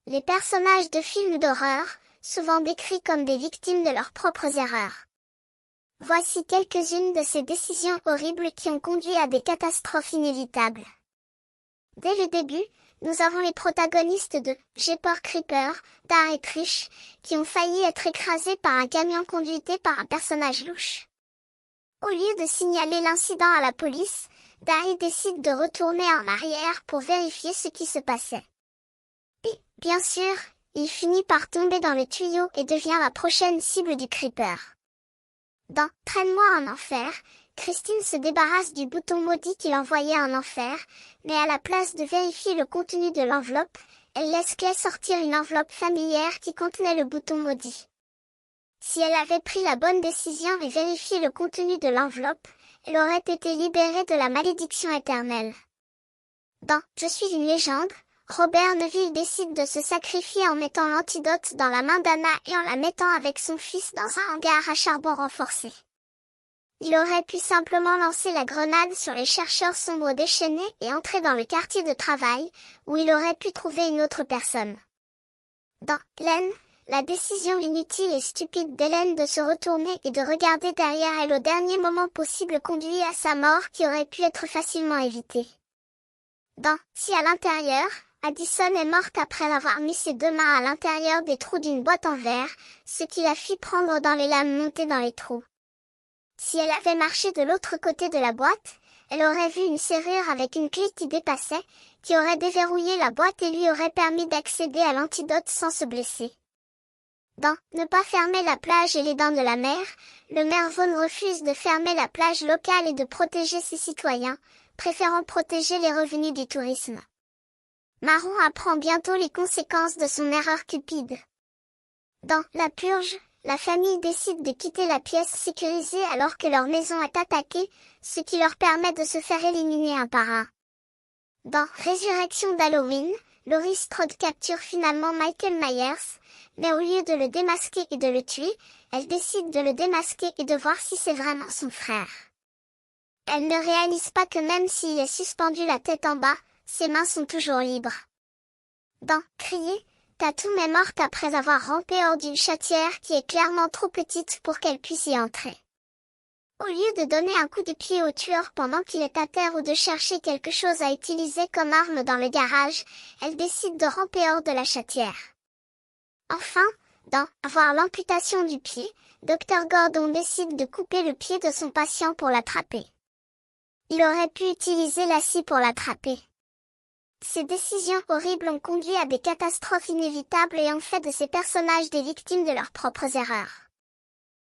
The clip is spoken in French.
Les personnages de films d'horreur, souvent décrits comme des victimes de leurs propres erreurs. Voici quelques-unes de ces décisions horribles qui ont conduit à des catastrophes inévitables. Dès le début, nous avons les protagonistes de Jeepers Creepers, Dar et Trish, qui ont failli être écrasés par un camion conduité par un personnage louche. Au lieu de signaler l'incident à la police, Dari décide de retourner en arrière pour vérifier ce qui se passait. Puis, bien sûr, il finit par tomber dans le tuyau et devient la prochaine cible du creeper. Dans Traîne-moi en enfer, Christine se débarrasse du bouton maudit qui l'envoyait en enfer, mais à la place de vérifier le contenu de l'enveloppe, elle laisse Clay sortir une enveloppe familière qui contenait le bouton maudit. Si elle avait pris la bonne décision et vérifié le contenu de l'enveloppe, elle aurait été libérée de la malédiction éternelle. Dans Je suis une légende, Robert Neville décide de se sacrifier en mettant l'antidote dans la main d'Anna et en la mettant avec son fils dans un hangar à charbon renforcé. Il aurait pu simplement lancer la grenade sur les chercheurs sombres déchaînés et entrer dans le quartier de travail, où il aurait pu trouver une autre personne. Dans Glenn, la décision inutile et stupide d'Hélène de se retourner et de regarder derrière elle au dernier moment possible conduit à sa mort qui aurait pu être facilement évitée. Dans Si à l'intérieur, Addison est morte après avoir mis ses deux mains à l'intérieur des trous d'une boîte en verre, ce qui la fit prendre dans les lames montées dans les trous. Si elle avait marché de l'autre côté de la boîte, elle aurait vu une serrure avec une clé qui dépassait, qui aurait déverrouillé la boîte et lui aurait permis d'accéder à l'antidote sans se blesser. Dans Ne pas fermer la plage et les dents de la mer, le maire Vaughn refuse de fermer la plage locale et de protéger ses citoyens, préférant protéger les revenus du tourisme. Marron apprend bientôt les conséquences de son erreur cupide. Dans La Purge, la famille décide de quitter la pièce sécurisée alors que leur maison est attaquée, ce qui leur permet de se faire éliminer un par un. Dans Résurrection d'Halloween, Laurie Strode capture finalement Michael Myers, mais au lieu de le démasquer et de le tuer, elle décide de le démasquer et de voir si c'est vraiment son frère. Elle ne réalise pas que même s'il est suspendu la tête en bas, ses mains sont toujours libres. Dans Crier, Tatum est morte après avoir rampé hors d'une chatière qui est clairement trop petite pour qu'elle puisse y entrer. Au lieu de donner un coup de pied au tueur pendant qu'il est à terre ou de chercher quelque chose à utiliser comme arme dans le garage, elle décide de ramper hors de la chatière. Enfin, dans Avoir l'amputation du pied, Dr Gordon décide de couper le pied de son patient pour l'attraper. Il aurait pu utiliser la scie pour l'attraper. Ces décisions horribles ont conduit à des catastrophes inévitables et ont fait de ces personnages des victimes de leurs propres erreurs.